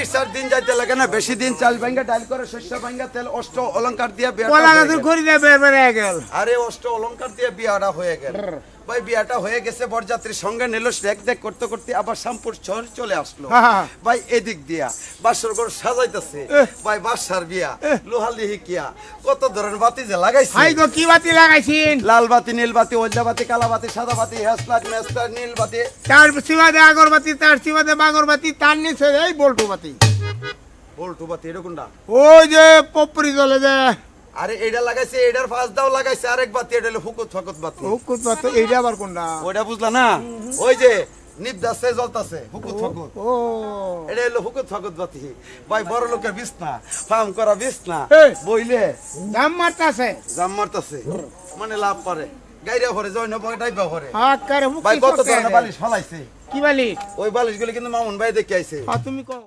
চিকিৎসার দিন যাইতে লাগে না, বেশি দিন চাল ভাঙ্গা ডাল করে শস্য ভাঙ্গা তেল অষ্ট অলংকার দিয়ে কলা গাছের খড়ি দিয়ে বের বেড়ে গেল। আরে অষ্ট অলংকার দিয়ে বিয়াটা হয়ে গেল ভাই। বিয়াটা হয়ে গেছে, বরযাত্রীর সঙ্গে নিল, দেখ করতে করতে আবার শ্যামপুর শহর চলে আসলো ভাই। এদিক দিয়া বাসর ঘর সাজাইতেছে ভাই, বাসার বিয়া লোহালিহি কিয়া কত ধরনের বাতি যে লাগাইছে। ভাই গো কি বাতি লাগাইছেন? লাল বাতি, নীল বাতি, ওজা বাতি, কালা বাতি, সাদা বাতি, হেসলাইট, মেসলাইট, নীল বাতি, তার সিবাদে আগরবাতি, তার সিবাদে বাগরবাতি, তার নিচে এই বল্টু বাতি। বল্টু বাতি এটা কোনটা? ওই যে পপরি জ্বলে যে। আরে এটা লাগাইছে, এটার ফাঁস দাও লাগাইছে আরেক বাতি, এটা হলো ফুকুত ফাকুত বাতি। হুকুত বাতি এইটা আবার কোনটা? ওইটা বুঝলা না? ওই যে নিবদাসে জ্বলতাছে ফুকুত ফাকুত, ও এটা হলো ফুকুত ফাকুত বাতি ভাই। বড় লোকের বিছনা, ফার্ম করা বিছনা বইলে দাম মারতাছে, জাম মারতাছে মানে লাভ পারে, গাইরা ভরে জয়ন ডাইবা ভরে আকারে ভাই। হুকুত কত ধরনের বালিশ ফলাইছে। কি বালিশ? ওই বালিশগুলি কিন্তু মামুন ভাই দেখে আইছে। তুমি কও।